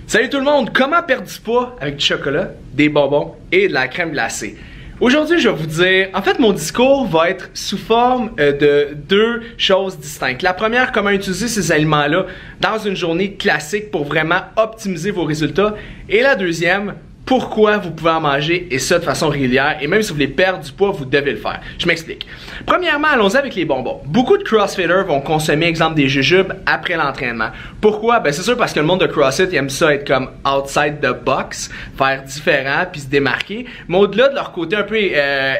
Salut tout le monde, comment perdre du poids avec du chocolat, des bonbons et de la crème glacée? Aujourd'hui, je vais vous dire, en fait mon discours va être sous forme de deux choses distinctes. La première, comment utiliser ces aliments-là dans une journée classique pour vraiment optimiser vos résultats. Et la deuxième, pourquoi vous pouvez en manger et ça de façon régulière et même si vous voulez perdre du poids, vous devez le faire. Je m'explique. Premièrement, allons-y avec les bonbons. Beaucoup de crossfitters vont consommer, exemple, des jujubes après l'entraînement. Pourquoi? Ben c'est sûr parce que le monde de CrossFit il aime ça être comme outside the box, faire différent puis se démarquer. Mais au-delà de leur côté un peu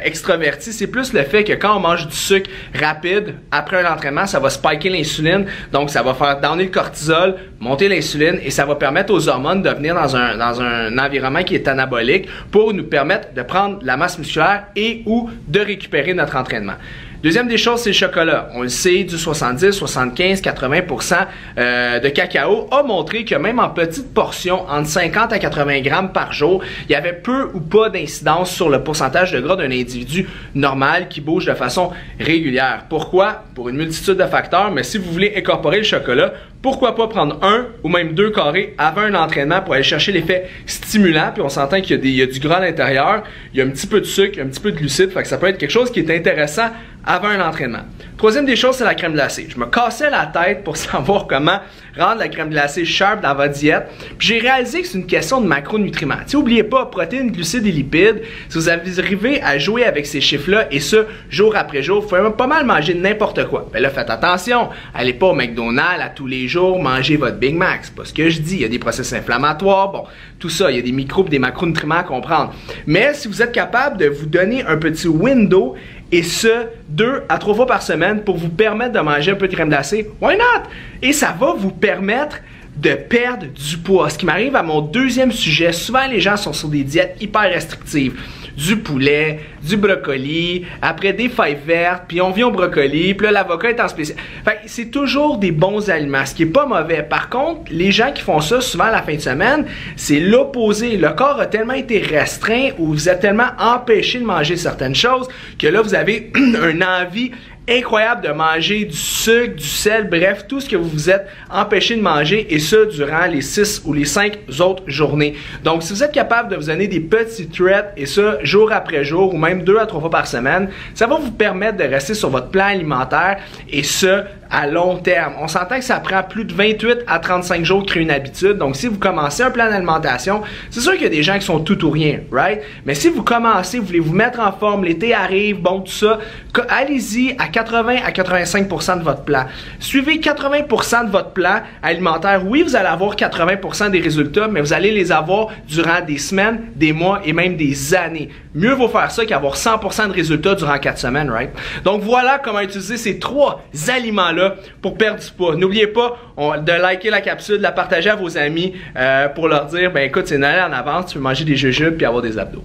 extraverti, c'est plus le fait que quand on mange du sucre rapide après un entraînement, ça va spiker l'insuline, donc ça va faire downer le cortisol, monter l'insuline et ça va permettre aux hormones de venir dans un environnement qui est anabolique pour nous permettre de prendre la masse musculaire et ou de récupérer notre entraînement. Deuxième des choses, c'est le chocolat. On le sait, du 70, 75, 80% de cacao a montré que même en petites portions, entre 50 à 80 grammes par jour, il y avait peu ou pas d'incidence sur le pourcentage de gras d'un individu normal qui bouge de façon régulière. Pourquoi? Pour une multitude de facteurs, mais si vous voulez incorporer le chocolat, pourquoi pas prendre un ou même deux carrés avant un entraînement pour aller chercher l'effet stimulant, puis on s'entend qu'il y a du gras à l'intérieur, il y a un petit peu de sucre, il y a un petit peu de glucides, fait que ça peut être quelque chose qui est intéressant avant un entraînement. Troisième des choses, c'est la crème glacée. Je me cassais la tête pour savoir comment rendre la crème glacée sharp dans votre diète. Puis j'ai réalisé que c'est une question de macronutriments. N'oubliez pas, protéines, glucides et lipides, si vous arrivez à jouer avec ces chiffres-là, et ça, jour après jour, vous pouvez pas mal manger n'importe quoi. Ben là, faites attention, allez pas au McDonald's à tous les jours manger votre Big Mac. C'est pas ce que je dis. Il y a des processus inflammatoires, bon, tout ça, il y a des micros et des macronutriments à comprendre. Mais si vous êtes capable de vous donner un petit window, et ce, 2 à 3 fois par semaine pour vous permettre de manger un peu de crème glacée, why not? Et ça va vous permettre de perdre du poids. Ce qui m'arrive à mon deuxième sujet, souvent les gens sont sur des diètes hyper restrictives. Du poulet, du brocoli, après des fèves vertes, puis on vient au brocoli, puis là l'avocat est en spécial. Fait c'est toujours des bons aliments, ce qui est pas mauvais. Par contre, les gens qui font ça souvent à la fin de semaine, c'est l'opposé. Le corps a tellement été restreint ou vous êtes tellement empêché de manger certaines choses que là vous avez une envie incroyable de manger du sucre, du sel, bref, tout ce que vous vous êtes empêché de manger et ça durant les 6 ou les 5 autres journées. Donc, si vous êtes capable de vous donner des petits treats et ça jour après jour ou même 2 à 3 fois par semaine, ça va vous permettre de rester sur votre plan alimentaire et ça à long terme. On s'entend que ça prend plus de 28 à 35 jours de créer une habitude. Donc, si vous commencez un plan d'alimentation, c'est sûr qu'il y a des gens qui sont tout ou rien, right? Mais si vous commencez, vous voulez vous mettre en forme, l'été arrive, bon, tout ça, allez-y à 80 à 85% de votre plan. Suivez 80% de votre plan alimentaire. Oui, vous allez avoir 80% des résultats, mais vous allez les avoir durant des semaines, des mois et même des années. Mieux vaut faire ça qu'avoir 100% de résultats durant 4 semaines, right? Donc, voilà comment utiliser ces 3 aliments-là pour perdre du poids. N'oubliez pas de liker la capsule, de la partager à vos amis pour leur dire, ben écoute, c'est Noël en avance, tu peux manger des jujubes puis avoir des abdos.